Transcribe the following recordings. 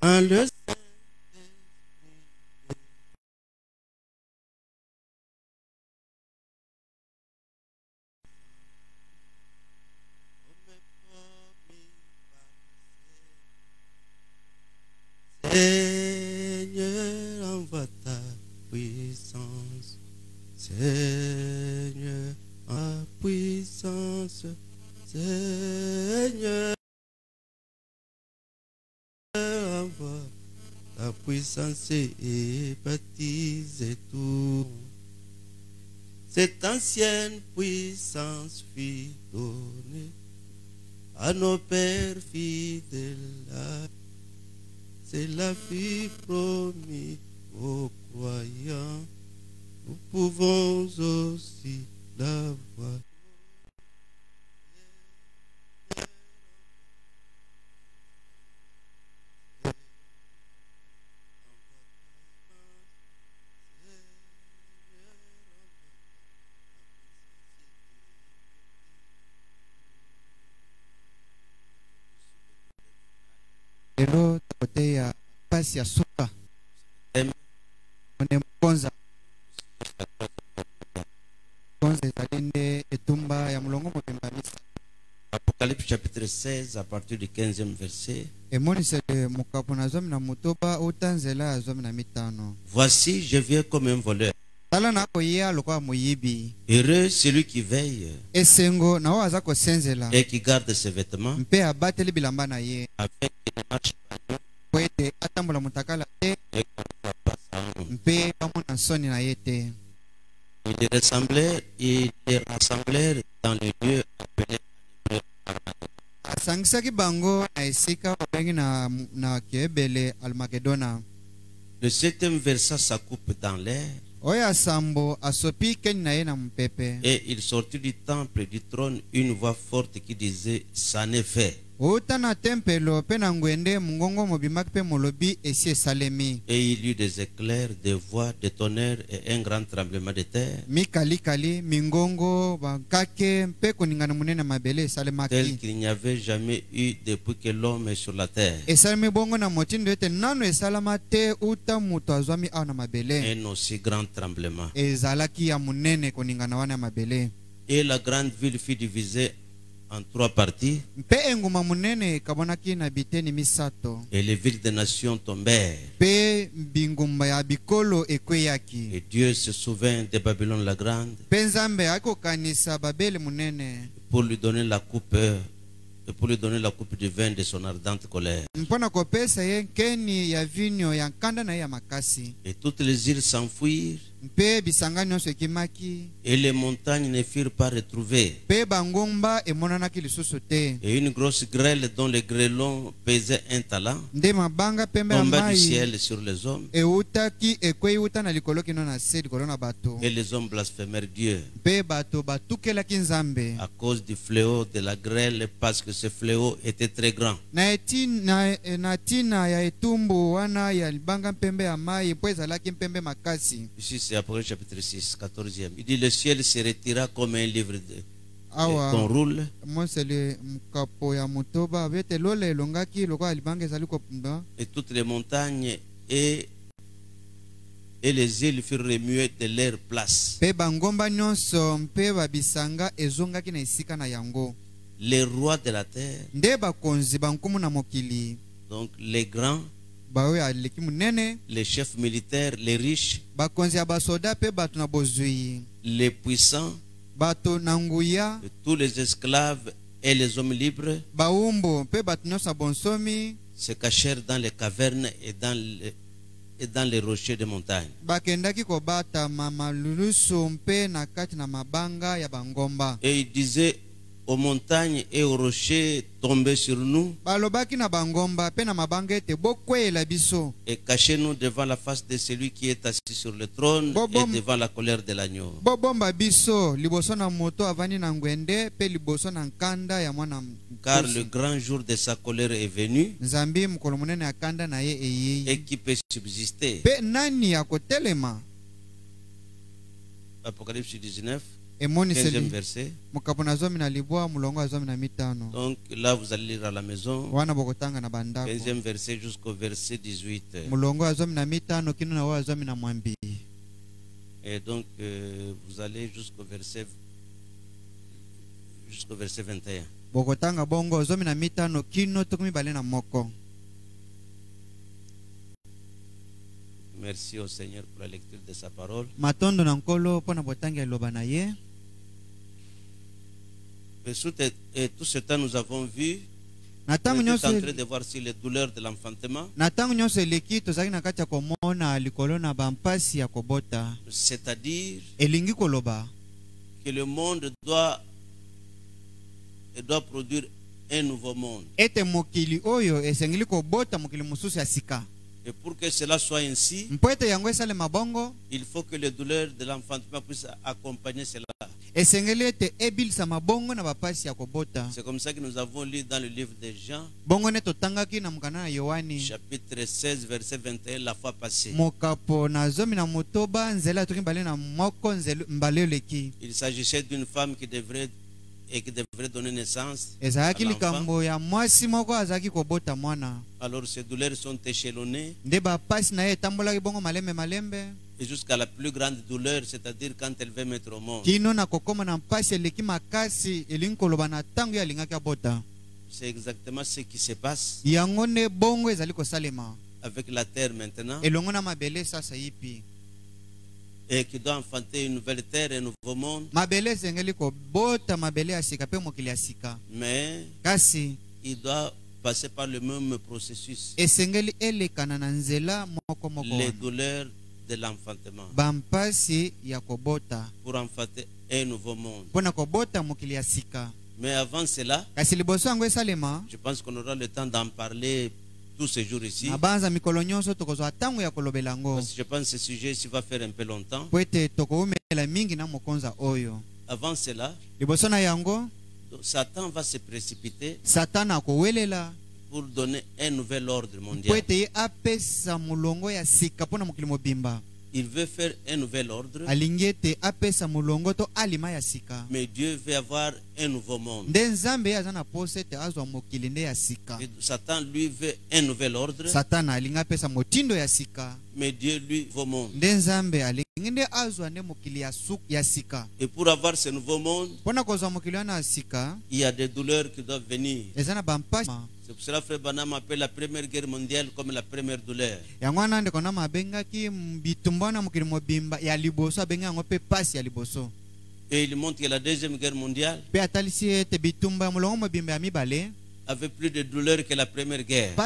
en le Seigneur, envoie ta puissance. Seigneur, en puissance. Seigneur, envoie ta puissance et baptise tout. Cette ancienne puissance fut donnée à nos pères fidèles. C'est la vie promise aux croyants. Nous pouvons aussi la voir. Lelo takote ya pasi ya suka mone mkonza ezalinde etumba ya mulongo mobimba misa. Apocalypse chapitre 16 à partir du 15e verset. Emonisele mukapu na zomi na mutoba utanzela ya zomi na mitano. Voici, je viens comme un voleur. Tala na koya lokwa muyibi. Heureux celui qui veille Esengo na wa azako senzela et qui garde ses vêtements, mpe abateli bilamba na ye avec une marche kwete atambola mutakala te et qu'on ne pas sans honte. mpe bamona nsoni na ye te. Ils les rassemblèrent dans le lieu appelé asangisaki bango na esika babengi na kiebele almagedona. Le 7e verset sa coupe dans l'air. Oya sambo asopi keni na ye na mpepe. Et il sortit du temple du trône une voix forte qui disait, ça n'est fait. Uta na tempelo pe na ngwende mungongo mobimaki pe molobi esi esalemi. Et il y eut des éclairs, des voix, des tonnerres et un grand tremblement de terre. Mikalikali mingongo bakake mpe koningana munene mabele esalemaki. Tel qu'il n'y avait jamais eu depuis que l'homme est sur la terre. Esalemi bongo na motindo ete nano esalama te uta mutu azwami awa na mabele. Un aussi grand tremblement. Ezalaki ya munene koningana wana mabele. Et la grande ville fut divisée en 3 parties. Mpe enguma munene kabonaki na biteni misato. Et les villes des nations tombèrent. Pe bingumba ya bikolo ekweyaki. Et Dieu se souvint de Babylone la grande Pe nzambe akokanisa babele munene pour lui donner la coupe du vin de son ardente colère. mpona kopesa ye nkeni ya vinyo ya nkanda na ye ya makasi. Et toutes les îles s'enfuirent Mpe bisanga nyonso ekimaki. et les montagnes ne furent pas retrouvées. Pe bangomba emonanaki lisusu te. Et une grosse grêle dont le grêlon pesait 1 talent Nde mabanga pembe ya tomba du mai ciel sur les hommes. eutaki ekwei uta na likolo kino na se likolo na bato. Et les hommes blasphémèrent Dieu Mpe bato batukelaki nzambe à cause du fléau de la grêle, parce que ce fléau était très grand. na tina ya etumbu wana ya libanga mpembe ya mai mpo ezalaki mpembe makasi. Ici c'est Apocalypse chapitre 6, 14e. Il dit, le ciel se retira comme un livre Awa qu'on roule. mosele mukapo ya mutoba bete lole elongaki lokola libanga ezali kopunda. Et toutes les montagnes et les îles furent remuées de leur place. Pe bangomba nyonso mpe babisanga ezongaki na esika na yango. Les rois de la terre, Nde bakonzi bankumu na mokili donc les grands, baoyo aleki munene, les chefs militaires, les riches, bakonzi ya basoda pe bato na bozwi, les puissants, bato na nguya, tous les esclaves et les hommes libres baumbu pe bato nyonso na bonsomi se cachèrent dans les cavernes et dans les rochers de montagne. bakendaki kobata malulusu mpe na kati na mabanga ya bangomba. Et il disait aux montagnes et aux rochers, tombez sur nous Balobaki na bangomba pe na mabanga ete bokweyela biso et cachez-nous devant la face de celui qui est assis sur le trône et devant la colère de l'agneau. bobomba biso liboso na moto avandi na ngwende pe liboso na nkanda ya mwana Car le grand jour de sa colère est venu, nzambi mokolo monene ya kanda na ye eyei. et qui peut subsister. Pe nani ya kotelema? Apocalypse 19. 15e verset. Donc là, vous allez lire à la maison. 15e verset jusqu'au verset 18. Et donc, vous allez jusqu'au verset 21. Merci au Seigneur pour la lecture de sa parole. Et tout ce temps, nous avons vu, on est en train de voir sur les douleurs de l'enfantement. C'est-à-dire que le monde doit produire un nouveau monde. Et pour que cela soit ainsi, il faut que les douleurs de l'enfantement puissent accompagner cela. C'est comme ça que nous avons lu dans le livre de Jean, chapitre 16, verset 21, la fois passée. Il s'agissait d'une femme qui devrait donner naissance à l'enfant. Alors ces douleurs sont échelonnées. Et jusqu'à la plus grande douleur, c'est-à-dire quand elle veut mettre au monde. C'est exactement ce qui se passe avec la terre maintenant. Et qui doit enfanter une nouvelle terre et un nouveau monde. Mais il doit passer par le même processus. Les douleurs de l'enfantement. Pour enfanter un nouveau monde. Mais avant cela, je pense qu'on aura le temps d'en parler tous ces jours ici. Parce que je pense que ce sujet ici va faire un peu longtemps. Avant cela, Satan va se précipiter pour donner un nouvel ordre mondial. Il veut faire un nouvel ordre. Mais Dieu veut avoir un nouveau monde. Et Satan lui veut un nouvel ordre. Mais Dieu lui veut un nouveau monde. Et pour avoir ce nouveau monde, il y a des douleurs qui doivent venir. C'est pour cela que Frère Branham appelle la première guerre mondiale comme la première douleur. Et il montre que la deuxième guerre mondiale avait plus de douleur que la première guerre.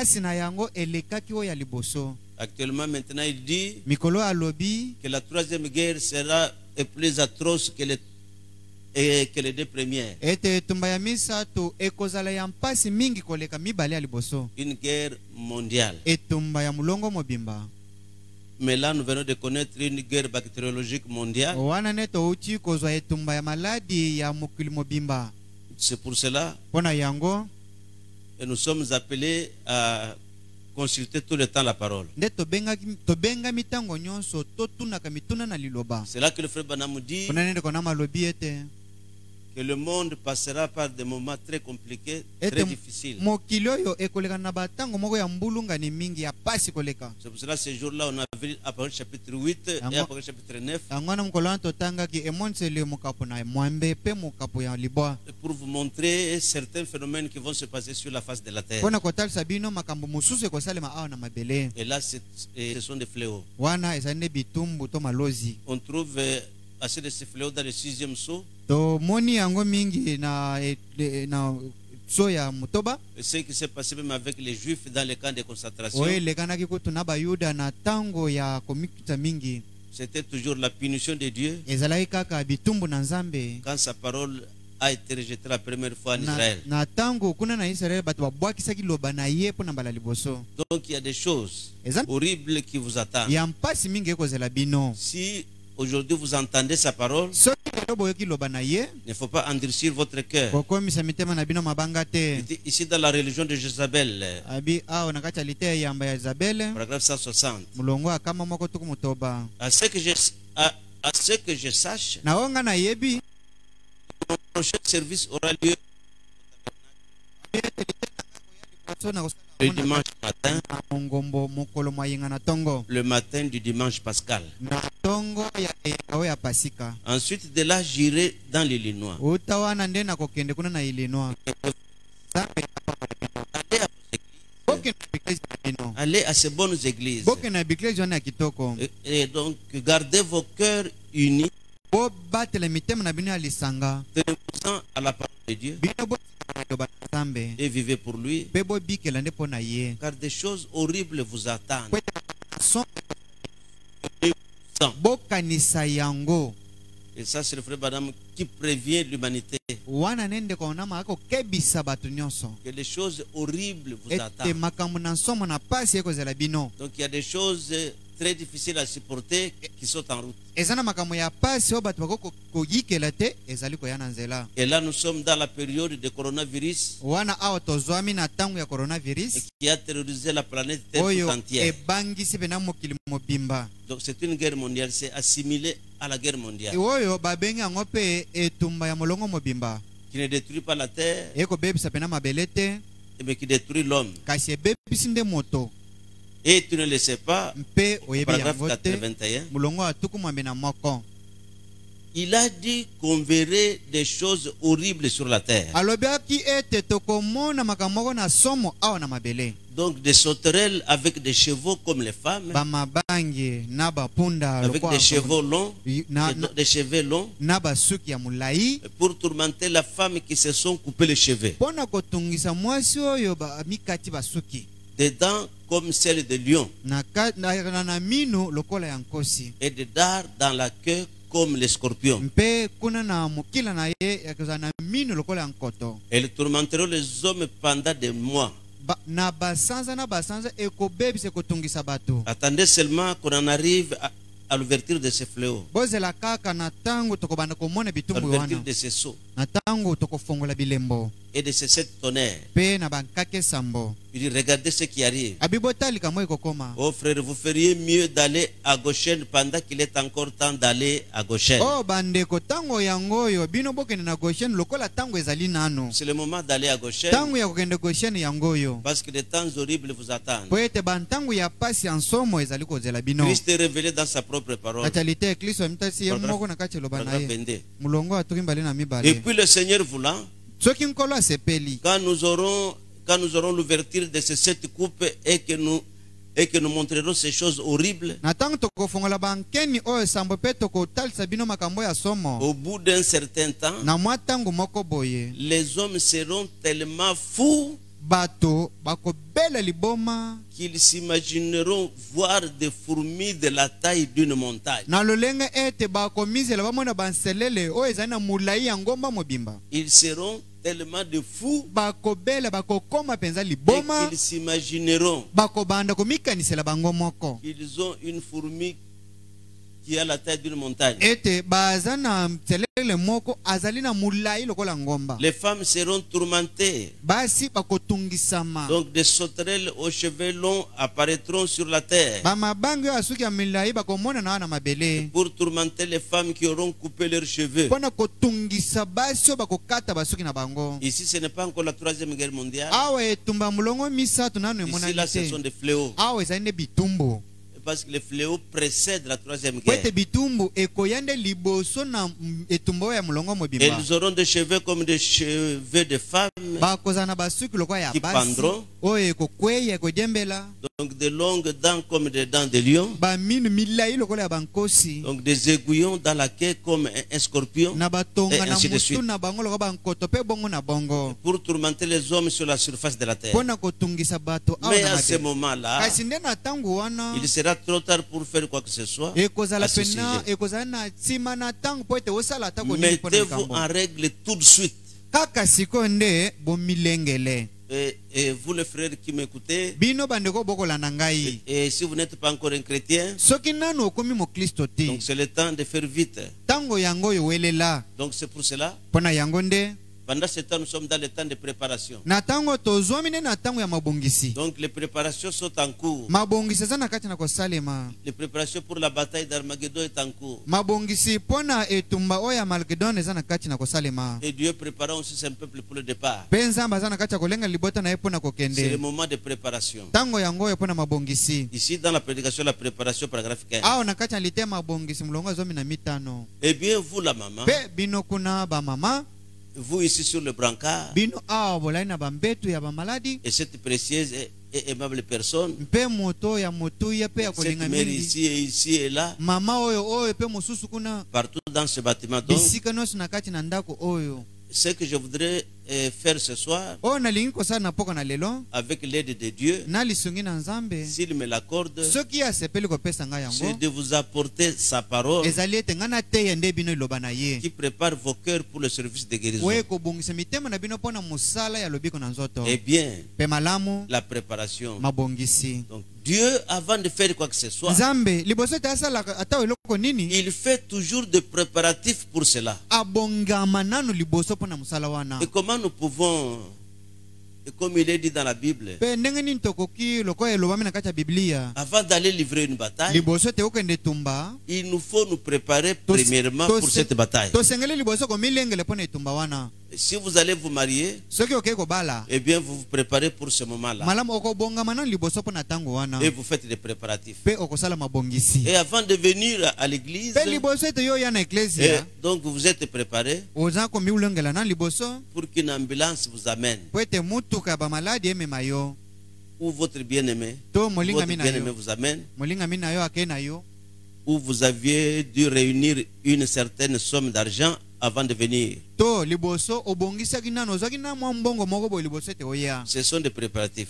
Actuellement, maintenant, il dit que la troisième guerre sera plus atroce que les deux premières. Une guerre mondiale. Mais là, nous venons de connaître une guerre bactériologique mondiale. C'est pour cela que nous sommes appelés à consulter tout le temps la parole. C'est là que le frère Branham dit que le monde passera par des moments très compliqués, très difficiles. C'est pour cela que ce jour-là, on a vu Apocalypse chapitre 8 et Apocalypse chapitre 9. Pour vous montrer certains phénomènes qui vont se passer sur la face de la terre. Et là, ce sont des fléaux. On trouve assez de ces fléaux dans le 6e sceau. Et ce qui s'est passé même avec les Juifs dans les camps de concentration. C'était toujours la punition de Dieu quand sa parole a été rejetée la première fois en Israël. Donc il y a des choses horribles qui vous attendent. Si aujourd'hui vous entendez sa parole, il ne faut pas endurcir votre cœur. Ici dans la religion de Jézabel, paragraphe 160. À ce que je sache, service aura lieu le dimanche matin, le matin du dimanche pascal. Ensuite de là, j'irai dans l'Illinois. Allez à ces bonnes églises. Et donc, gardez vos cœurs unis. Tenez-vous à la parole de Dieu et vivez pour lui, car des choses horribles vous attendent. Et ça, c'est le frère Badam qui prévient l'humanité que les choses horribles vous attendent. Donc il y a des choses très difficiles à supporter qui sont en route. Et là, nous sommes dans la période de coronavirus qui a terrorisé la planète tout entière. Donc c'est une guerre mondiale, c'est assimilé à la guerre mondiale. Qui ne détruit pas la terre, mais qui détruit l'homme. Et tu ne le sais pas, paragraphe 81, il a dit qu'on verrait des choses horribles sur la terre. Donc des sauterelles avec des chevaux comme les femmes, avec des chevaux longs, des cheveux longs, pour tourmenter la femme qui se sont coupés les cheveux. Des dents comme celles de lion, et des dards dans la queue comme les scorpions. Elles tourmenteront les hommes pendant des mois. Attendez seulement qu'on en arrive à l'ouverture de ces fléaux, à l'ouverture de ces seaux et de ces 7 tonnerres. Il dit, regardez ce qui arrive. Oh frère, vous feriez mieux d'aller à Goshen pendant qu'il est encore temps d'aller à Goshen. C'est le moment d'aller à Goshen, parce que des temps horribles vous attendent. Christ est révélé dans sa propre parole. Et puis le Seigneur voulant, quand nous aurons l'ouverture de ces 7 coupes et que nous montrerons ces choses horribles, au bout d'un certain temps, les hommes seront tellement fous qu'ils s'imagineront voir des fourmis de la taille d'une montagne. Ils seront tellement de fous qu'ils s'imagineront qu'ils ont une fourmi qui a la taille d'une montagne. Les femmes seront tourmentées. Donc des sauterelles aux cheveux longs apparaîtront sur la terre pour tourmenter les femmes qui auront coupé leurs cheveux. Ici, ce n'est pas encore la 3e guerre mondiale. Ici, là, ce sont des fléaux. Parce que les fléaux précèdent la 3e guerre. Ils auront des cheveux comme des cheveux de femmes qui pendront. Donc des longues dents comme des dents de lion. Donc des aiguillons dans la queue comme un scorpion. Et ainsi de suite. Pour tourmenter les hommes sur la surface de la terre. Mais à ce moment-là, il sera trop tard pour faire quoi que ce soit à ce sujet. Mettez-vous en règle tout de suite. Et vous les frères qui m'écoutez, et si vous n'êtes pas encore un chrétien, donc c'est le temps de faire vite. Donc c'est pour cela Pendant ce temps, nous sommes dans le temps de préparation. Donc les préparations sont en cours. Les préparations pour la bataille d'Armageddon est en cours. Et Dieu prépare aussi son peuple pour le départ. C'est le moment de préparation. Ici dans la prédication de la préparation, paragraphe 15. Eh bien vous la maman, vous ici sur le brancard, et cette précieuse et aimable personne, cette mère ici et là, partout dans ce bâtiment. Donc, ce que je voudrais faire ce soir, avec l'aide de Dieu, s'il me l'accorde, c'est de vous apporter sa parole qui prépare vos cœurs pour le service de guérison. Eh bien, la préparation. Donc, Dieu, avant de faire quoi que ce soit, il fait toujours des préparatifs pour cela. Et comment nous pouvons, et comme il est dit dans la Bible, avant d'aller livrer une bataille, il nous faut nous préparer premièrement pour cette bataille. Si vous allez vous marier, eh bien vous vous préparez pour ce moment-là. Et vous faites des préparatifs. Et avant de venir à l'église, donc vous vous êtes préparé pour qu'une ambulance vous amène. Ou votre bien-aimé vous amène. Ou vous aviez dû réunir une certaine somme d'argent avant de venir. Ce sont des préparatifs.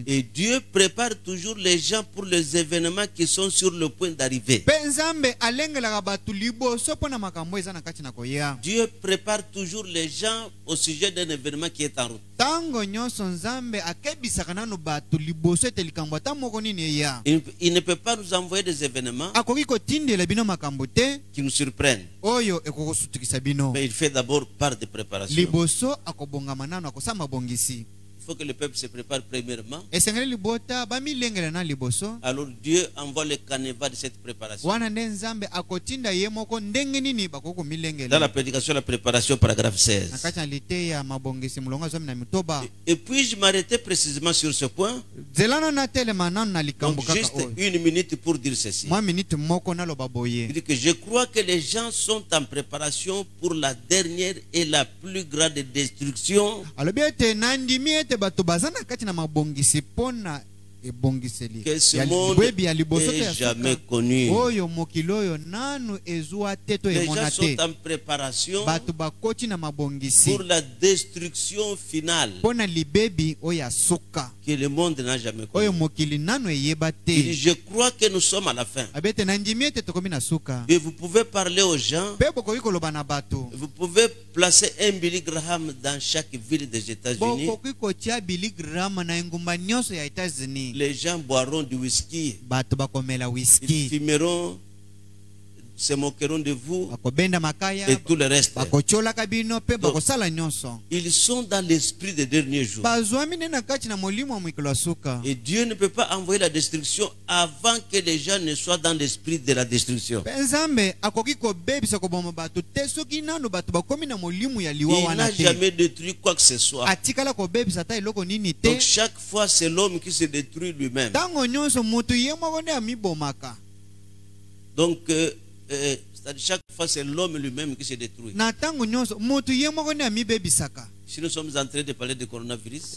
Et Dieu prépare toujours les gens pour les événements qui sont sur le point d'arriver. Dieu prépare toujours les gens au sujet d'un événement qui est en route. Il ne peut pas nous envoyer des événements qui nous surprennent. Mais il fait d'abord part de préparation. Il faut que le peuple se prépare premièrement. Alors Dieu envoie le canevas de cette préparation. Dans la prédication de la préparation, paragraphe 16. Et puis je m'arrêtais précisément sur ce point. Donc juste une minute pour dire ceci. Il dit que je crois que les gens sont en préparation pour la dernière et la plus grande destruction que ce monde n'ait jamais connu. Les gens sont en préparation pour la destruction finale que le monde n'a jamais connue. Il dit, je crois que nous sommes à la fin. Et vous pouvez parler aux gens. Vous pouvez placer un Billy Graham dans chaque ville des États-Unis. Les gens boiront du whisky. Ils fumeront, se moqueront de vous et tout le reste. Donc, ils sont dans l'esprit des derniers jours. Et Dieu ne peut pas envoyer la destruction avant que les gens ne soient dans l'esprit de la destruction. Il n'a jamais détruit quoi que ce soit. Donc chaque fois c'est l'homme qui se détruit lui-même. Donc chaque fois c'est l'homme lui-même qui se détruit. Si nous sommes en train de parler de coronavirus,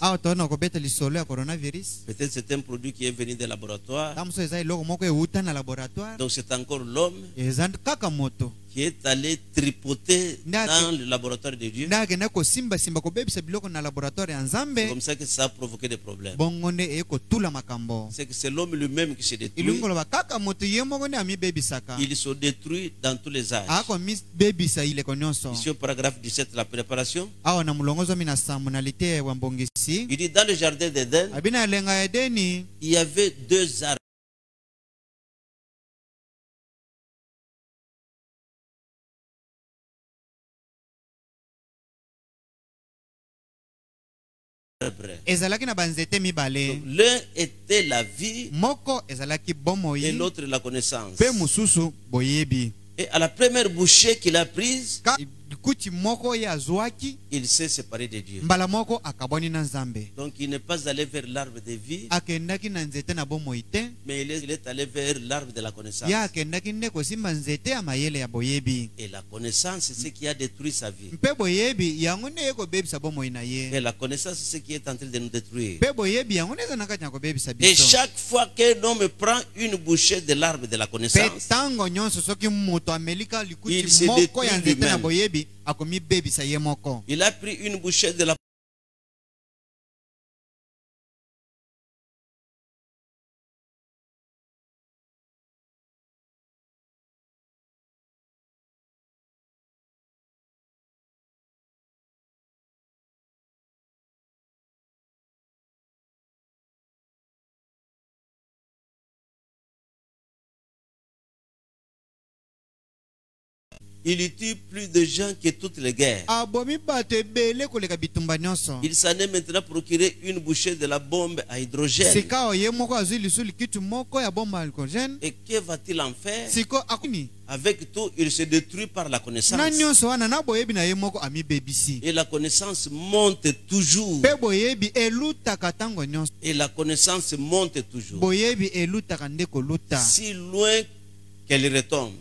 peut-être c'est un produit qui est venu des laboratoires. Donc c'est encore l'homme qui est allé tripoter dans le laboratoire de Dieu. C'est comme ça que ça a provoqué des problèmes. C'est que c'est l'homme lui-même qui se détruit. Ils sont détruits dans tous les âges. Ici au paragraphe 17, la préparation. Il dit dans le jardin d'Éden, il y avait deux arbres. ezalaki na banzete mibale. L'un était la vie moko ezalaki bomoi et l'autre la connaissance. Pe mususu boyebi. Et à la première bouchée qu'il a prise, il s'est séparé de Dieu. Donc il n'est pas allé vers l'arbre de vie, mais il est allé vers l'arbre de la connaissance. Et la connaissance, c'est ce qui a détruit sa vie. Et la connaissance, c'est ce qui est en train de nous détruire. Et chaque fois qu'un homme prend une bouchée de l'arbre de la connaissance, il se détruit lui-même. Il a pris une bouchée de la Il tue plus de gens que toutes les guerres. Il s'en est maintenant procuré une bouchée de la bombe à hydrogène. Et que va-t-il en faire? Avec tout, il se détruit par la connaissance. Et la connaissance monte toujours. Et la connaissance monte toujours. Si loin qu'elle retombe.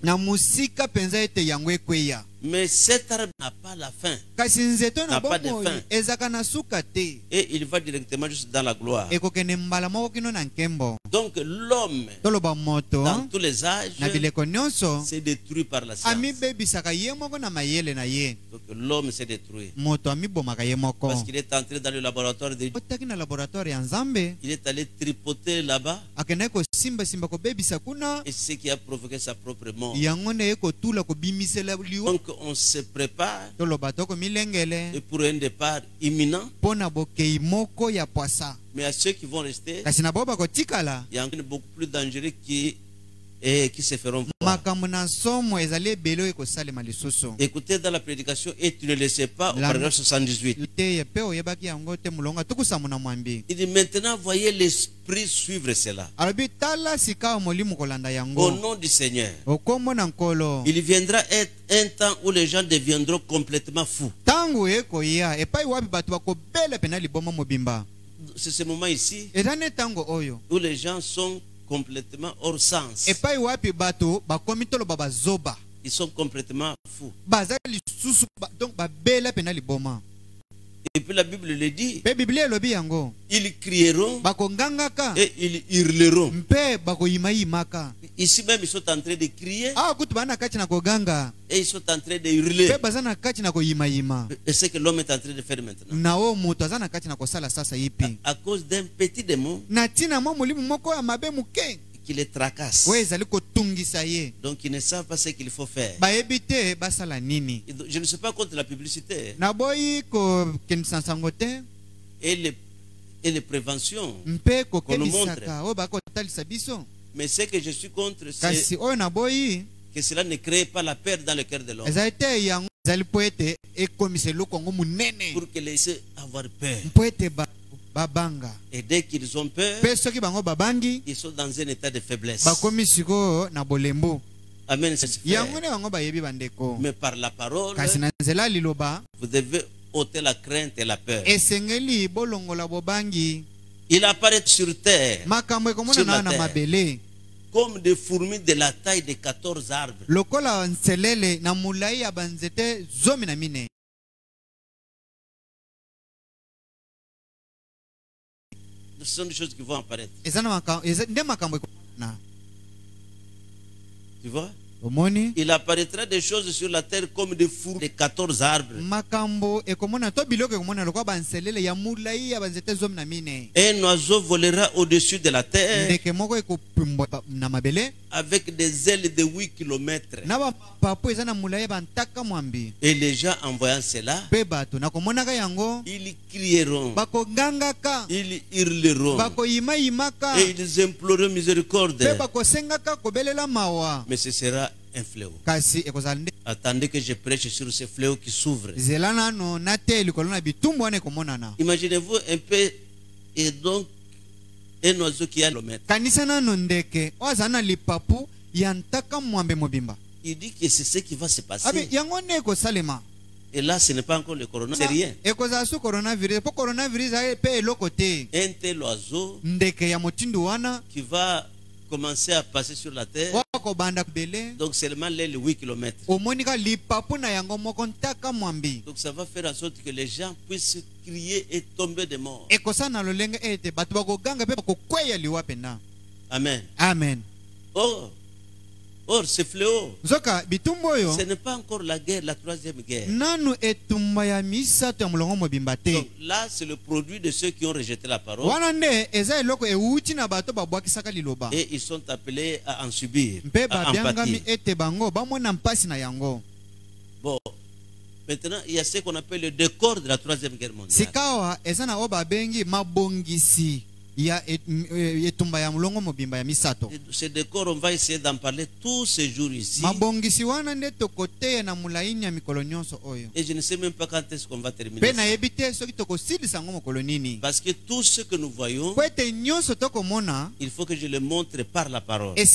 Mais cet arbre n'a pas la fin. N'a pas de fin. Et il va directement juste dans la gloire. Donc l'homme, dans tous les âges, s'est détruit par la science. Donc l'homme s'est détruit. Parce qu'il est entré dans le laboratoire de Dieu. Il est allé tripoter là-bas. Et ce qui a provoqué sa propre mort. Donc on se prépare et pour un départ imminent. Mais à ceux qui vont rester, il y a beaucoup plus dangereux qui se feront voir. Écoutez dans la prédication et tu ne le sais pas au paragraphe 78. Il dit maintenant voyez l'esprit suivre cela. Au nom du Seigneur. Il viendra être un temps où les gens deviendront complètement fous. C'est ce moment ici où les gens sont complètement hors sens. Ils sont complètement fous. Et puis la Bible le dit. Ils crieront et ils hurleront. Ici même ils sont en train de crier et ils sont en train de hurler. Et c'est que l'homme est en train de faire maintenant. À cause d'un petit démon qui les tracasse. Donc ils ne savent pas ce qu'il faut faire. Je ne suis pas contre la publicité et les préventions qu'on nous montre. Mais ce que je suis contre, c'est que cela ne crée pas la peur dans le cœur de l'homme. Pour que les laisser avoir peur. Et dès qu'ils ont peur, ils sont dans un état de faiblesse. Amen. Mais par la parole, vous devez ôter la crainte et la peur. Il apparaît sur terre, sur la terre, comme des fourmis de la taille de 14 arbres. Ce sont des choses qui vont apparaître. Tu vois? Il apparaîtra des choses sur la terre comme des fourmis de 14 arbres. Un oiseau volera au-dessus de la terre avec des ailes de 8 km. Et les gens en voyant cela, ils crieront, ils hurleront et ils imploreront miséricorde. Mais ce sera un fléau. Attendez que je prêche sur ce fléau qui s'ouvre. Imaginez-vous un peu, et donc un oiseau qui a le mètre. Il dit que c'est ce qui va se passer. Et là, ce n'est pas encore le coronavirus, c'est rien. Un tel oiseau qui va commencer à passer sur la terre. Donc seulement les 8 km. Donc ça va faire en sorte que les gens puissent crier et tomber de mort. Amen. Amen. Or, ce fléau, ce n'est pas encore la guerre, la troisième guerre. Donc là, c'est le produit de ceux qui ont rejeté la parole. Et ils sont appelés à en subir, à en pâtir. Bon, maintenant, il y a ce qu'on appelle le décor de la troisième guerre mondiale. Ce décor, on va essayer d'en parler tous ces jours ici. Et je ne sais même pas quand est-ce qu'on va terminer ça. Parce que tout ce que nous voyons, il faut que je le montre par la parole. Et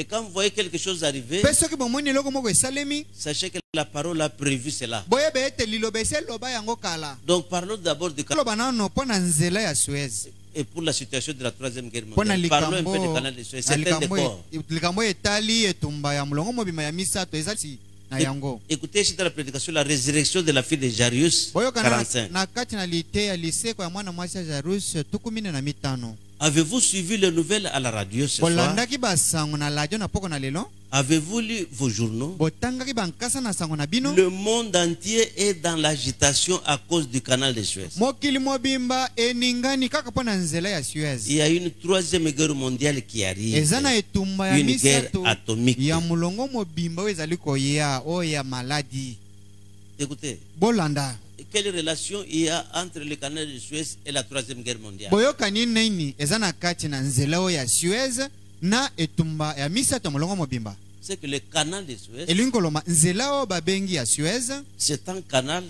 quand vous voyez quelque chose arriver, sachez que la parole a prévu cela. Donc parlons d'abord du canal. Et pour la situation de la troisième guerre mondiale, parlons un peu du canal de Suez. C'est un décor. Écoutez ici dans la prédication la résurrection de la fille de Jairus 45. Avez-vous suivi les nouvelles à la radio ce soir? Avez-vous lu vos journaux? Le monde entier est dans l'agitation à cause du canal de Suez. Il y a une troisième guerre mondiale qui arrive. Une guerre atomique. Écoutez. Quelle relation il y a entre le canal de Suez et la troisième guerre mondiale? C'est que le canal de Suez, c'est un canal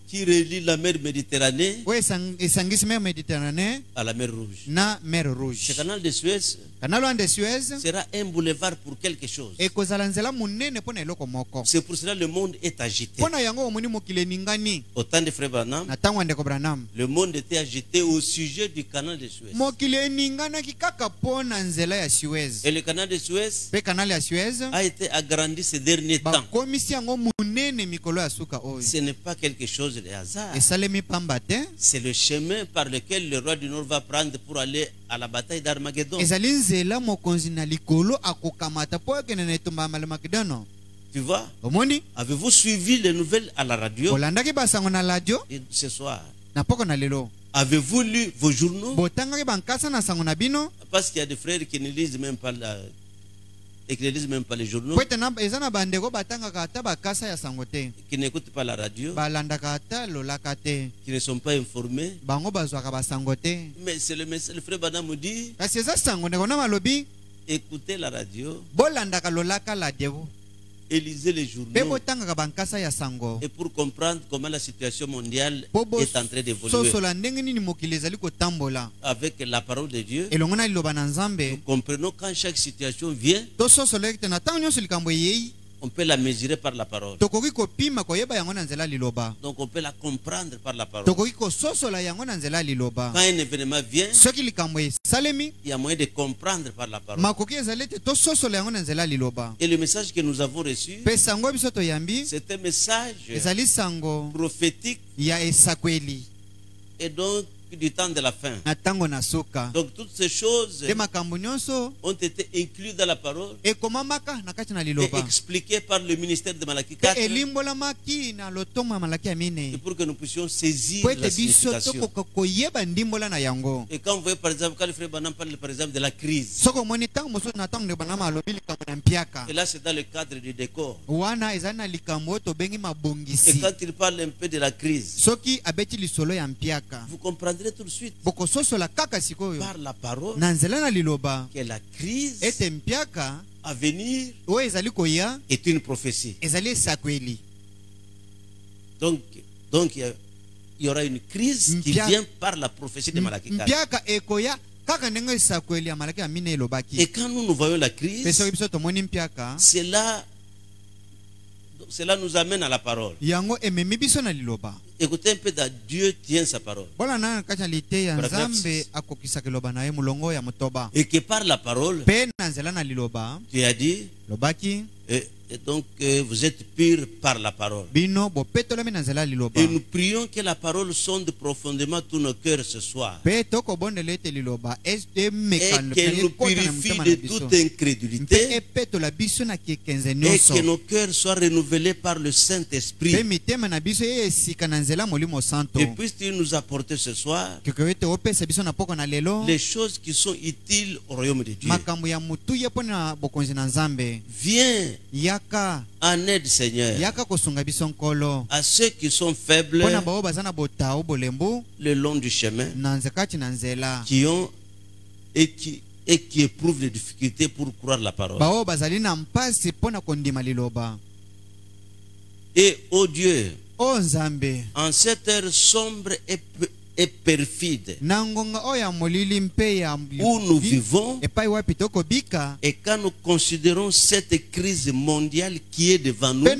qui relie la mer Méditerranée à la mer Rouge. Ce canal de Suez sera un boulevard pour quelque chose. C'est pour cela que le monde est agité. Au temps de Frère Branham, le monde était agité au sujet du canal de Suez. Et le canal de Suez a été agrandi ces derniers temps. Ce n'est pas quelque chose de hasard. C'est le chemin par lequel le roi du Nord va prendre pour aller à la bataille d'Armageddon. Tu vois? Avez-vous suivi les nouvelles à la radio? Et ce soir, avez-vous lu vos journaux? Parce qu'il y a des frères qui ne lisent même pas et qui ne lisent même pas les journaux, qui n'écoutent pas la radio, qui ne sont pas informés. Mais c'est le message. Le frère Branham me dit, écoutez la radio et lisez les journaux, et pour comprendre comment la situation mondiale est en train d'évoluer avec la parole de Dieu. Nous comprenons quand chaque situation vient, on peut la mesurer par la parole. Donc on peut la comprendre par la parole. Quand un événement vient, il y a moyen de comprendre par la parole. Et le message que nous avons reçu, c'est un message prophétique et donc du temps de la fin. Donc toutes ces choses ont été incluses dans la parole et expliquées par le ministère de Malachie 4, et pour que nous puissions saisir la signification. Et quand vous voyez par exemple, quand le frère Branham parle par exemple de la crise, et là c'est dans le cadre du décor, et quand il parle un peu de la crise, vous comprendrez tout de suite par la parole que la crise à venir est une prophétie. Donc il y aura une crise qui vient par la prophétie de Malachi 4. Et quand nous voyons la crise, cela nous amène à la parole. Écoutez un peu, Dieu tient sa parole. Et que par la parole, tu as dit, et donc vous êtes purs par la parole. Et nous prions que la parole sonde profondément tous nos cœurs ce soir. Et qu'elle nous purifie de toute incrédulité. Et que nos cœurs soient renouvelés par le Saint-Esprit. Et puisse-t-il nous apporter ce soir les choses qui sont utiles au royaume de Dieu. Viens en aide, Seigneur, à ceux qui sont faibles le long du chemin, qui ont et qui éprouvent des difficultés pour croire la parole. Et oh Dieu, en cette heure sombre et perfide où nous vivons, et quand nous considérons cette crise mondiale qui est devant nous, donc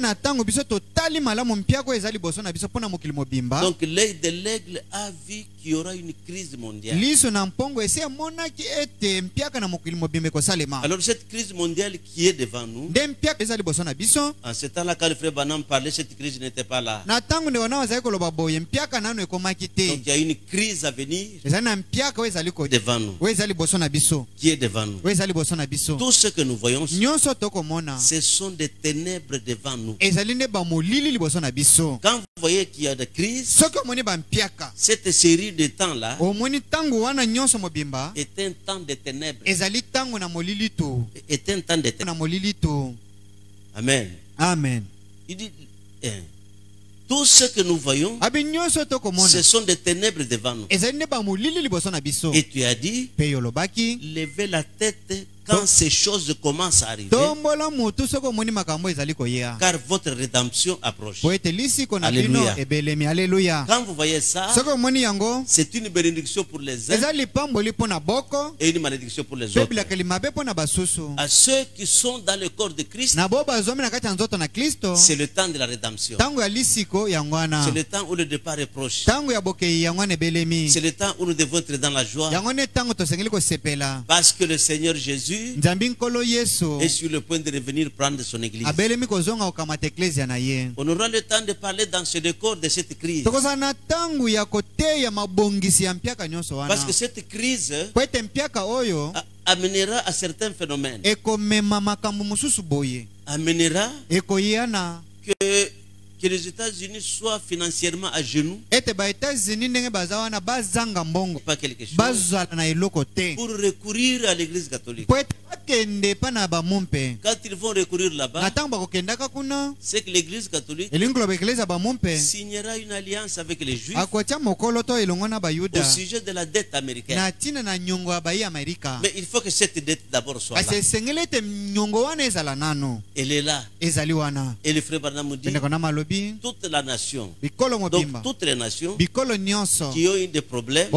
l'œil de l'aigle a vu qu'il y aura une crise mondiale. Alors cette crise mondiale qui est devant nous, en ce temps-là, quand le frère Branham parlait, cette crise n'était pas là. Donc il y a une crise à venir devant nous, qui est devant nous. Tout ce que nous voyons, ce sont des ténèbres devant nous. Quand vous voyez qu'il y a des crises, cette série de temps-là est un temps de ténèbres. Est un temps de ténèbres. Amen. Amen. Il dit, tout ce que nous voyons, ce sont des ténèbres devant nous. Et tu as dit, levez la tête quand ces choses commencent à arriver, car votre rédemption approche. Alléluia. Quand vous voyez ça, c'est une bénédiction pour les uns et une malédiction pour les autres. À ceux qui sont dans le corps de Christ, c'est le temps de la rédemption. C'est le temps où le départ est proche. C'est le temps où nous devons être dans la joie, parce que le Seigneur Jésus est sur le point de revenir prendre son église. On aura le temps de parler dans ce décor de cette crise, parce que cette crise amènera à certains phénomènes. Amènera que les États-Unis soient financièrement à genoux, pas quelque chose, pour recourir à l'église catholique. Quand ils vont recourir là-bas, c'est que l'église catholique signera une alliance avec les Juifs au sujet de la dette américaine. Mais il faut que cette dette d'abord soit là. Elle est là. Et le frère Branham dit, toute la nation, donc toutes les nations qui ont eu des problèmes,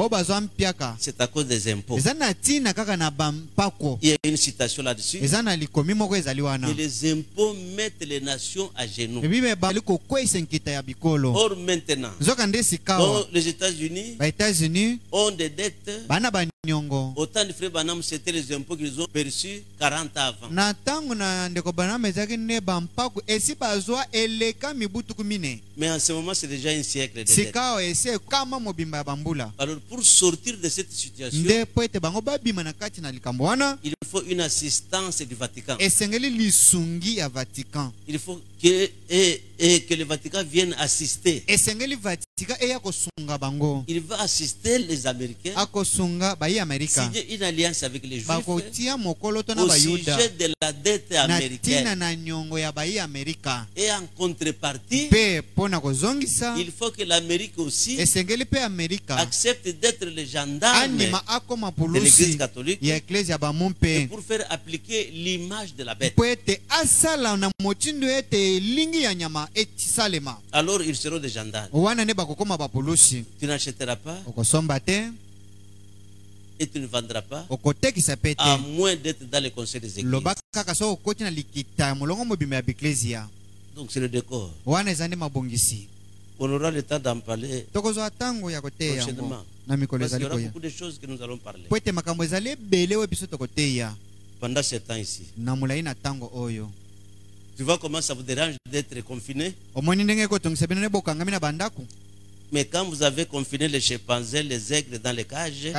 c'est à cause des impôts. Il y a une citation là-dessus, et les impôts mettent les nations à genoux. Or maintenant, les États-Unis ont des dettes. Autant de frères Branham, c'était les impôts qu'ils ont perçus 40 ans avant. Mais en ce moment, c'est déjà un siècle de dette. Alors pour sortir de cette situation, il faut une assistance du Vatican. Il faut que et que le Vatican vienne assister. Il va assister les Américains, signer une alliance avec les Juifs au sujet de la dette américaine. Et en contrepartie, il faut que l'Amérique aussi accepte d'être le gendarme de l'Église catholique et pour faire appliquer l'image de la bête. Alors ils seront des gendarmes. Tu n'achèteras pas et tu ne vendras pas à moins d'être dans le conseil des églises. Donc c'est le décor. On aura le temps d'en parler prochainement. Parce qu'il y aura beaucoup de choses que nous allons parler pendant ce temps ici. Tu vois comment ça vous dérange d'être confiné? Mais quand vous avez confiné les chimpanzés, les aigles dans les cages,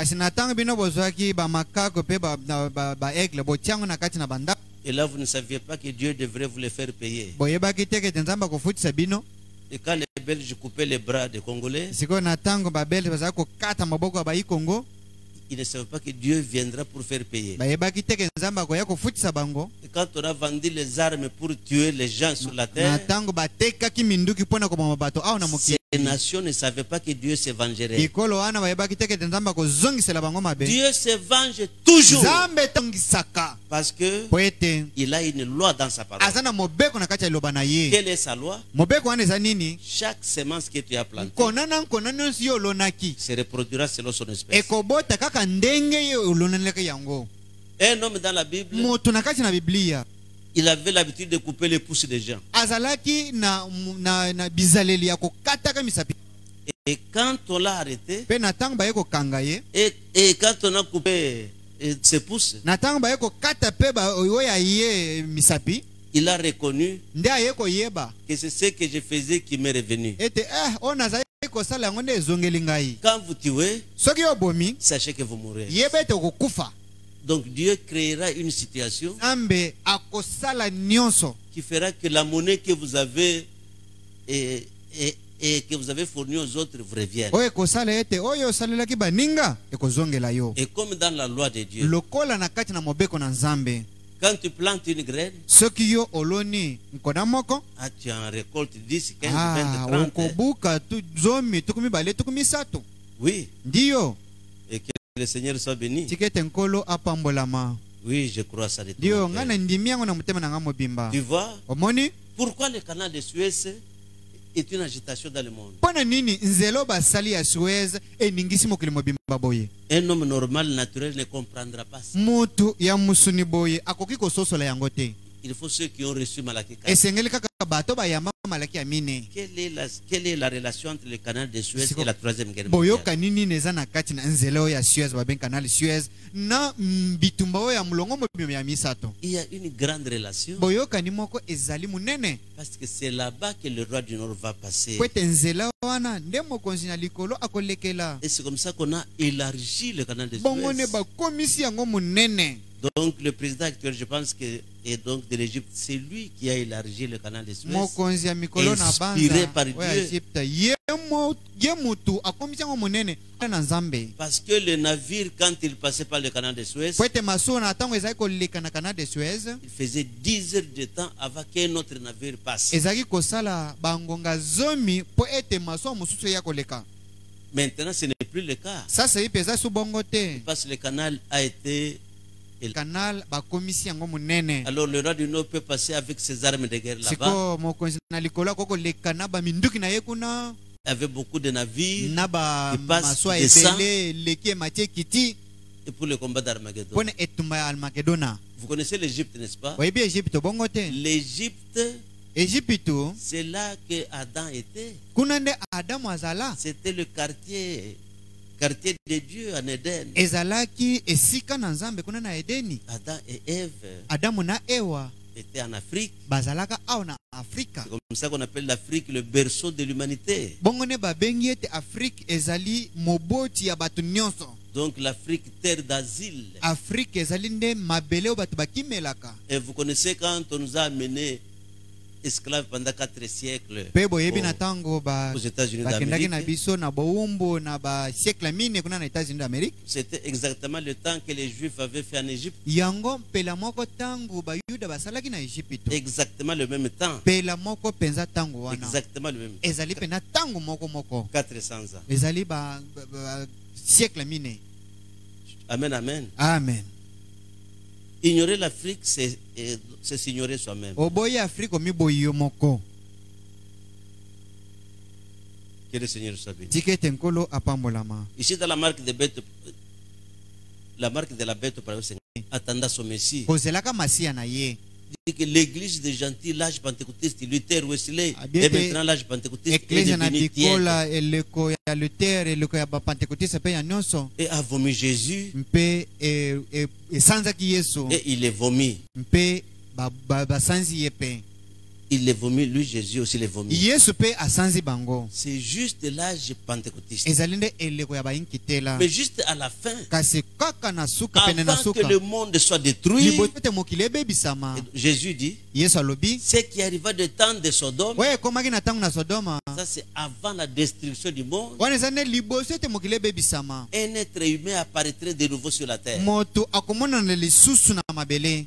et là vous ne saviez pas que Dieu devrait vous les faire payer. Et quand les Belges coupaient les bras des Congolais, ils ne savent pas que Dieu viendra pour faire payer. Et quand on a vendu les armes pour tuer les gens sur la terre, ces nations ne savaient pas que Dieu se vengerait. Dieu se venge toujours. Parce que il a une loi dans sa parole. Quelle est sa loi? Chaque semence que tu as plantée se reproduira selon son espèce. Un homme dans la Bible, il avait l'habitude de couper les pouces des gens. Et quand on l'a arrêté, et quand on a coupé ses pouces, il a reconnu que c'est ce que je faisais qui m'est revenu. Quand vous tuez, sachez que vous mourrez. Donc Dieu créera une situation qui fera que la monnaie que vous avez et que vous avez fournie aux autres vous revienne. Et comme dans la loi de Dieu, quand tu plantes une graine, tu en récoltes 10, 15, 20, 30. Oui. Et que le Seigneur soit béni. Oui, je crois ça de tout mon cœur. Tu vois pourquoi le canal de Suez est une agitation dans le monde? Un homme normal, naturel ne comprendra pas ça. Il faut ceux qui ont reçu Malaki 4. Quelle est la relation entre le canal de Suez et la troisième guerre mondiale? Il y a une grande relation. Parce que c'est là-bas que le roi du Nord va passer. Et c'est comme ça qu'on a élargi le canal de Suez. Donc le président actuel, je pense que est donc de l'Égypte, c'est lui qui a élargi le canal de Suez, inspiré par Dieu. Parce que le navire, quand il passait par le canal de Suez, il faisait 10 heures de temps avant qu'un autre navire passe. Maintenant, ce n'est plus le cas. Parce que le canal a été... Alors le roi du Nord peut passer avec ses armes de guerre là-bas. Il y avait beaucoup de navires. Il passe, descend. Et pour le combat d'Armageddon. Vous connaissez l'Égypte, n'est-ce pas? L'Égypte, c'est là que Adam était. C'était le quartier de Dieu en Éden. Adam et Ève étaient en Afrique. C'est comme ça qu'on appelle l'Afrique le berceau de l'humanité. Donc l'Afrique, terre d'asile. Et vous connaissez quand on nous a amené esclaves pendant 4 siècles aux États-Unis d'Amérique. C'était exactement le temps que les Juifs avaient fait en Égypte. Exactement le même temps. Exactement le même temps. 400 ans. Amen, amen. Amen. Ignorer l'Afrique, c'est s'ignorer soi-même. Que le Seigneur soit béni. Ici, dans la marque de la bête, par exemple, attendant son Messie. Dit que l'église des gentils, l'âge pentecôtiste, Luther, Wesley, et maintenant l'âge pentecôtiste est devenu tiède. Et a vomi Jésus. Et il est vomi. Il les vomit, lui Jésus aussi les vomit. C'est juste l'âge pentecôtiste. Mais juste à la fin, avant que le monde soit détruit, Jésus dit, ce qui arriva de temps de Sodome, ça c'est avant la destruction du monde, un être humain apparaîtrait de nouveau sur la terre.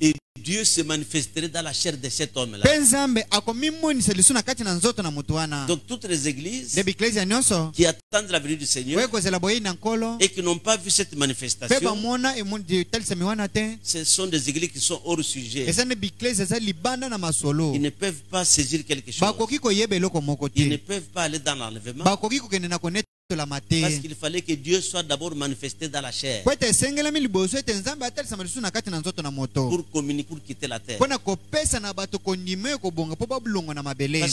Et Dieu se manifesterait dans la chair de cet homme-là. Donc toutes les églises qui attendent la venue du Seigneur et qui n'ont pas vu cette manifestation, ce sont des églises qui sont hors sujet. Ils ne peuvent pas saisir quelque chose. Ils ne peuvent pas aller dans l'enlèvement. Parce qu'il fallait que Dieu soit d'abord manifesté dans la chair pour communiquer, pour quitter la terre. Parce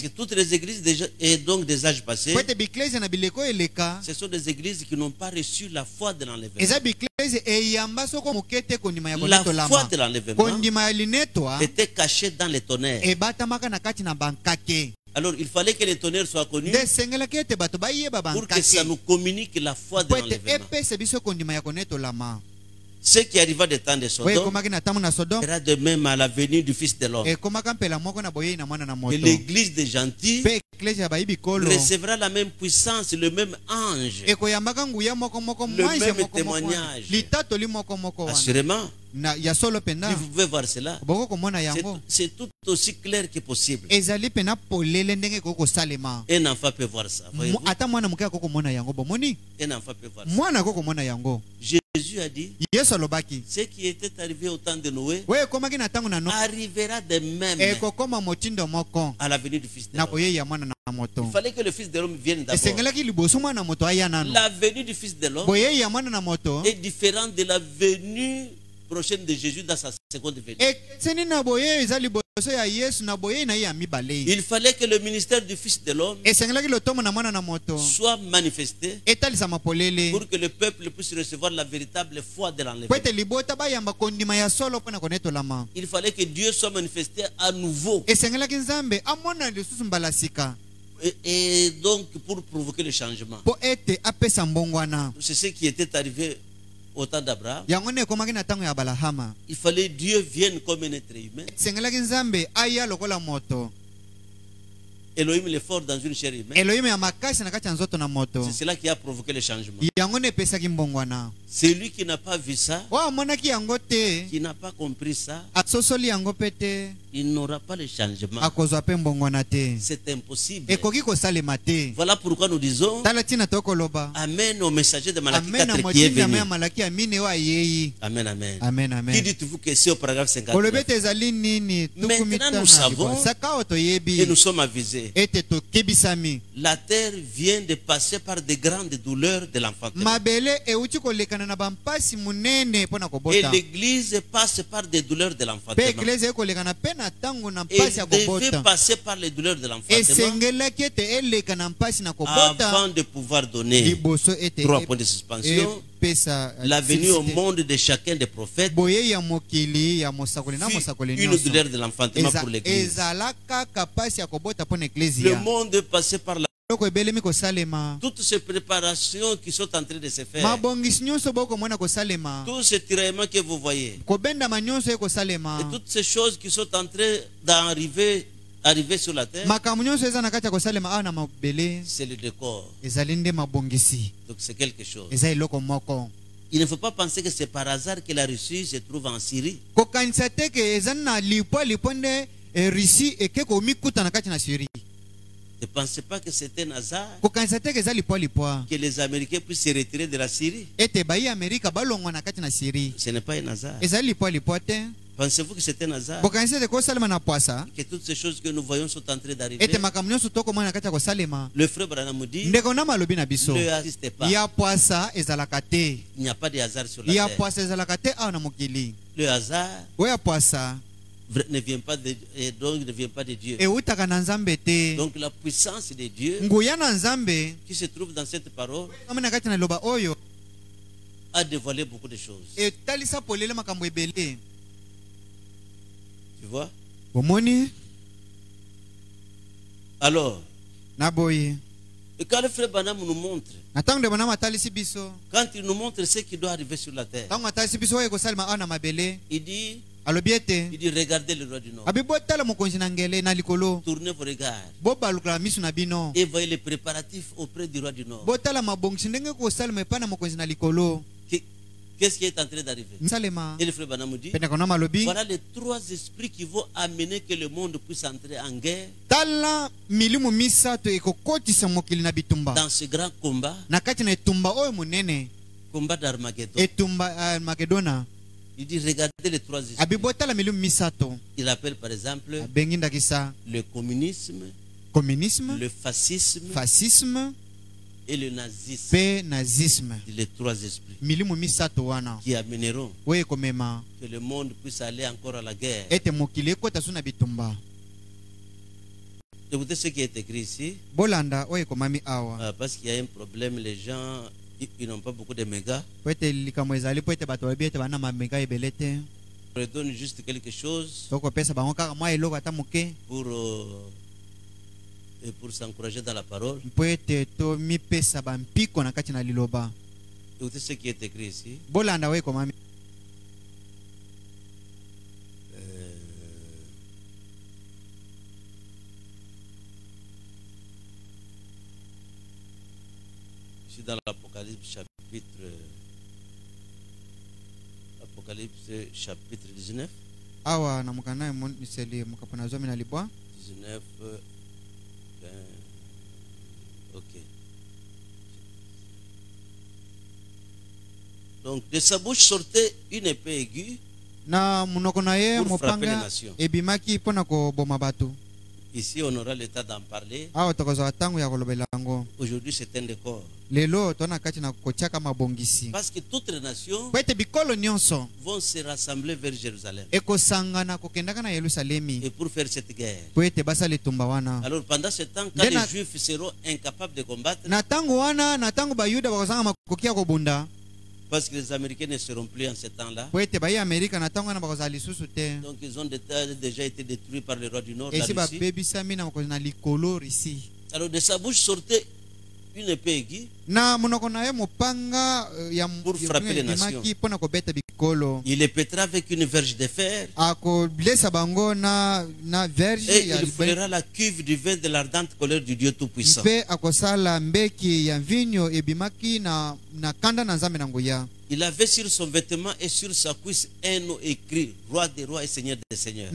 que toutes les églises et donc des âges passés, ce sont des églises qui n'ont pas reçu la foi de l'enlèvement. La foi de l'enlèvement était cachée dans les tonnerres. Alors il fallait que les tonnerres soient connus pour que ça nous communique la foi de l'enlèvement. Ce qui arriva des temps de Sodome sera de même à la venue du Fils de l'homme. Et l'église des gentils recevra la même puissance, le même ange, le même témoignage. Assurément, vous pouvez voir cela. C'est tout aussi clair que possible. Un enfant peut voir ça. Un enfant peut voir ça. Jésus a dit, ce qui était arrivé au temps de Noé arrivera de même à la venue du Fils de l'homme. Il fallait que le Fils de l'homme vienne d'abord. La venue du Fils de l'homme est différente de la venue prochaine de Jésus dans sa seconde venue. Il fallait que le ministère du Fils de l'homme soit manifesté pour que le peuple puisse recevoir la véritable foi de l'enlèvement. Il fallait que Dieu soit manifesté à nouveau. Et donc pour provoquer le changement. C'est ce qui était arrivé au temps d'Abraham. Il fallait que Dieu vienne comme un être humain. Elohim est fort dans une chair humaine. C'est cela qui a provoqué le changement. C'est lui qui n'a pas vu ça, qui n'a pas compris ça, il n'aura pas le changement. C'est impossible. Voilà pourquoi nous disons Amen au messager de Malachie 4 qui est venu. Amen, amen. Qui dites-vous que c'est au paragraphe 59? Maintenant nous savons et nous sommes avisés. La terre vient de passer par de grandes douleurs de l'enfantement. Et l'église passe par des douleurs de l'enfantement. Et devait passer par les douleurs de l'enfantement avant de pouvoir donner 3 points de suspension. La venue au monde de chacun des prophètes fut une douleur de l'enfantement pour l'église. Le monde passait par la toutes ces préparations qui sont en train de se faire, tous ces tiraillements que vous voyez, et toutes ces choses qui sont en train d'arriver arriver sur la terre, c'est le décor. Donc c'est quelque chose. Il ne faut pas penser que c'est par hasard que la Russie se trouve en Syrie. Ne pensez pas que c'est un hasard que les Américains puissent se retirer de la Syrie. Ce n'est pas un hasard. Pensez-vous que c'est un hasard que toutes ces choses que nous voyons sont en train d'arriver? Le frère Branham dit, ne hasardez pas. Il n'y a pas de hasard sur la terre. Le hasard ne vient pas de, donc ne vient pas de Dieu. Donc la puissance de Dieu qui se trouve dans cette parole a dévoilé beaucoup de choses. Tu vois? Alors, et quand le frère Branham nous montre, quand il nous montre ce qui doit arriver sur la terre, il dit, regardez le roi du Nord. Tournez vos regards et voyez les préparatifs auprès du roi du Nord. Qu'est-ce qui est en train d'arriver? Et le frère Branham dit, voilà les trois esprits qui vont amener que le monde puisse entrer en guerre. Dans ce grand combat, combat d'Armageddon. Il dit, regardez les trois esprits. Il appelle par exemple le communisme, le fascisme et le nazisme. Les trois esprits qui amèneront que le monde puisse aller encore à la guerre. Écoutez ce qui est écrit ici. Parce qu'il y a un problème, les gens ils n'ont pas beaucoup de mégas. Je redonne juste quelque chose pour s'encourager dans la parole. Écoutez ce qui est écrit ici. Ici dans l'Apocalypse chapitre 19. 19. Ok. Donc de sa bouche sortait une épée aiguë pour frapper les nations. Ici on aura le temps d'en parler. Aujourd'hui c'est un décor. Parce que toutes les nations vont se rassembler vers Jérusalem et pour faire cette guerre. Alors pendant ce temps, quand les Juifs seront incapables de combattre, parce que les Américains ne seront plus en ce temps-là, donc ils ont déjà été détruits par le roi du Nord, la Russie. Alors de sa bouche sortait une épée aiguë pour frapper les nations. Il les pètera avec une verge de fer et il foulera la cuve du vin de l'ardente colère du Dieu Tout-Puissant. Il avait sur son vêtement et sur sa cuisse un nom écrit, Roi des rois et Seigneur des seigneurs.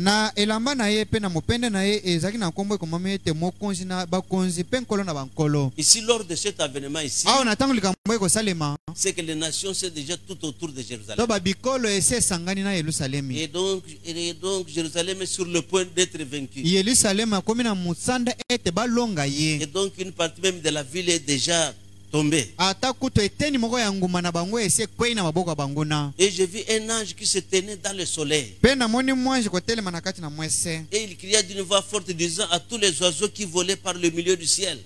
Ici, lors de cet avènement ici, c'est que les nations sont déjà tout autour de Jérusalem. Et donc Jérusalem est sur le point d'être vaincu. Et donc une partie même de la ville est déjà tombé. Et j'ai vu un ange qui se tenait dans le soleil. Et il cria d'une voix forte disant à tous les oiseaux qui volaient par le milieu du ciel,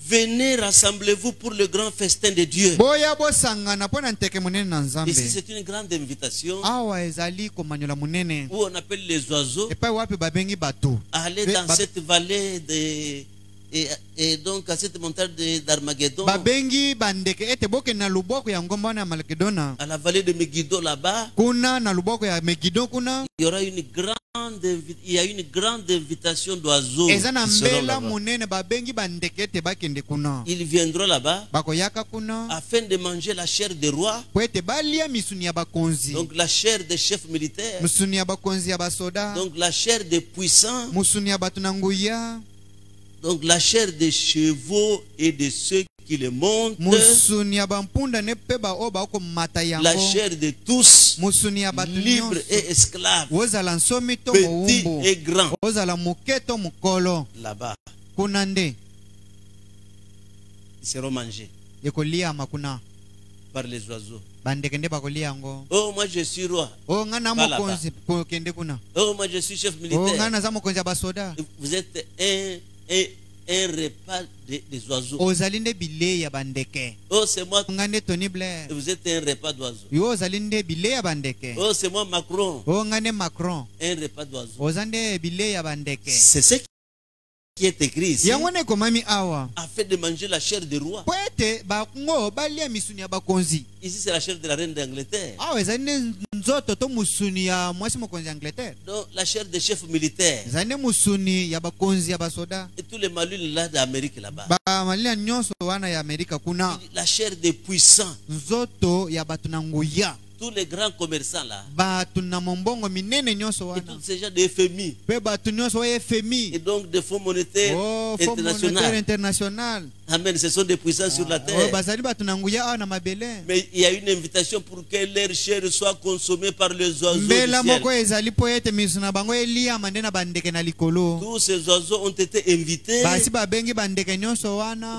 venez, rassemblez-vous pour le grand festin de Dieu. Ici c'est une grande invitation où on appelle les oiseaux à aller dans cette vallée Et donc à cette montagne d'Armageddon, à la vallée de Megiddo là-bas, il y aura une grande invitation d'oiseaux. Ils viendront là-bas afin de manger la chair des rois, donc la chair des chefs militaires, donc la chair des puissants, donc la chair des chevaux et de ceux qui les montent, la chair de tous, libres et esclaves, petits et grands. Là-bas, ils seront mangés par les oiseaux. Oh, moi je suis roi. Oh, moi je suis chef militaire. Vous êtes un repas des oiseaux. Oh, c'est moi. Vous êtes un repas d'oiseaux. Oh, c'est moi Macron. Un repas d'oiseaux. C'est ce qui est écrit ici. Afin de manger la chair des rois. Ici c'est la chair de la reine d'Angleterre. Donc la chair des chefs militaires. Et tous les malules là d'Amérique là-bas. La chair des puissants. Tous les grands commerçants là. Et tous ces gens de FMI. Et donc des fonds monétaires internationaux. Amen. Ce sont des puissants sur la terre. Mais il y a une invitation pour que leur chair soit consommée par les oiseaux du ciel. Tous ces oiseaux ont été invités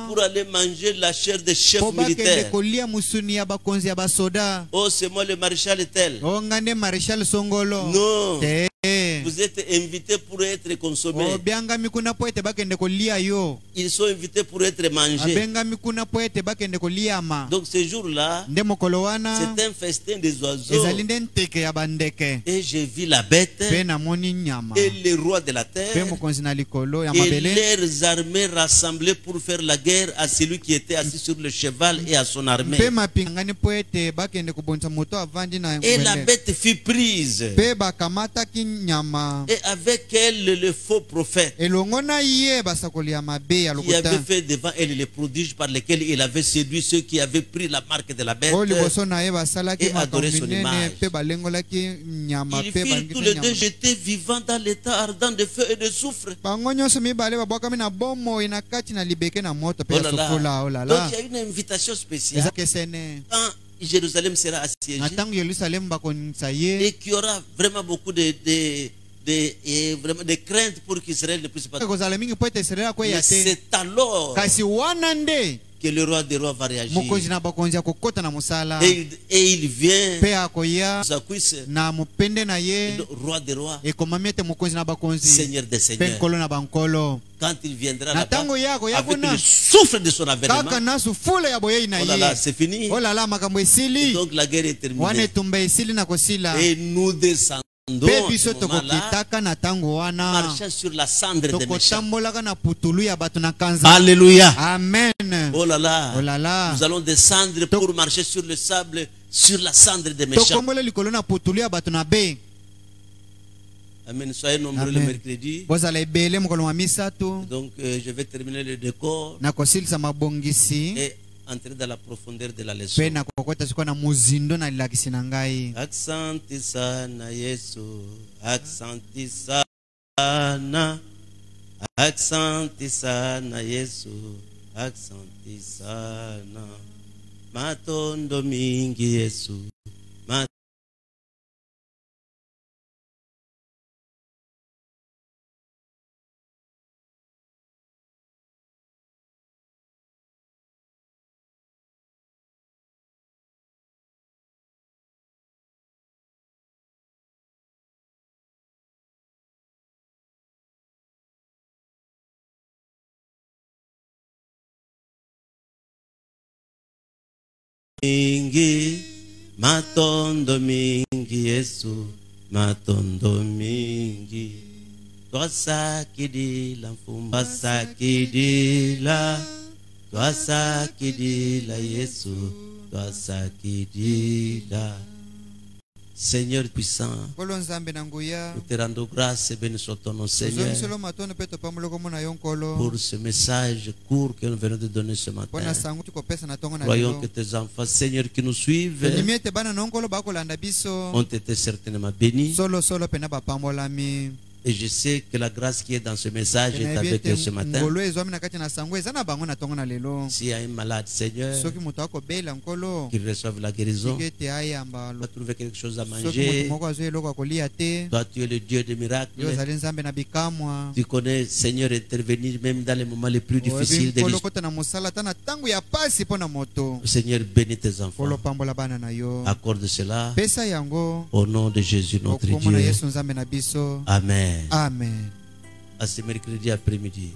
pour aller manger la chair des chefs militaires. Oh, c'est moi le maréchal tel. Non. Vous êtes invités pour être consommés. Ils sont invités pour être mangés. Donc ce jour-là, c'est un festin des oiseaux. Et j'ai vu la bête et les rois de la terre et leurs armées rassemblées pour faire la guerre à celui qui était assis sur le cheval et à son armée. Et la bête fut prise. Et avec elle le faux prophète qui avait fait devant elle les prodiges par lesquels il avait séduit ceux qui avaient pris la marque de la bête et adoré son image. Ils furent tous les deux jetés vivants dans l'état ardent de feu et de soufre. Oh là là. Donc il y a une invitation spéciale. Quand Jérusalem sera assiégée et qu'il y aura vraiment beaucoup de crainte pour qu'Israël ne puisse pas. Mais c'est alors que le roi des rois va réagir. Et il vient, roi des rois, Seigneur des seigneurs. Quand il viendra là-bas, avec le souffle de son avènement, oh là là, c'est fini. Et donc la guerre est terminée. Et nous descendons marchant sur la cendre des méchants. Alléluia. Amen. Oh là là. Nous allons descendre pour marcher sur le sable, sur la cendre des méchants. Amen. Soyez nombreux le mercredi. Donc je vais terminer le décor et entrer dans la profondeur de la leçon. Aksanti sana Yesu, aksanti sana, aksanti sana Yesu, aksanti sana, matondo mingi Yesu. Mingi, matondo mingi Yesu, matondo mingi, Toi ça qui dit l'enfant, toi ça qui dit la, toi ça qui dit la Jésus, toi ça qui dit la. Seigneur puissant, nous te rendons grâce et béni soit ton nom, Seigneur, pour ce message court que nous venons de donner ce matin. Croyons que tes enfants, Seigneur, qui nous suivent, ont été certainement bénis. Et je sais que la grâce qui est dans ce message est avec eux ce matin. S'il y a un malade, Seigneur, qu'il reçoive la guérison, va trouver quelque chose à manger. Toi, tu es le Dieu des miracles. Tu connais, Seigneur, intervenir même dans les moments les plus difficiles de l'histoire. Seigneur, bénis tes enfants. Accorde cela au nom de Jésus, notre Dieu. Amen. Amen. À ce mercredi après-midi.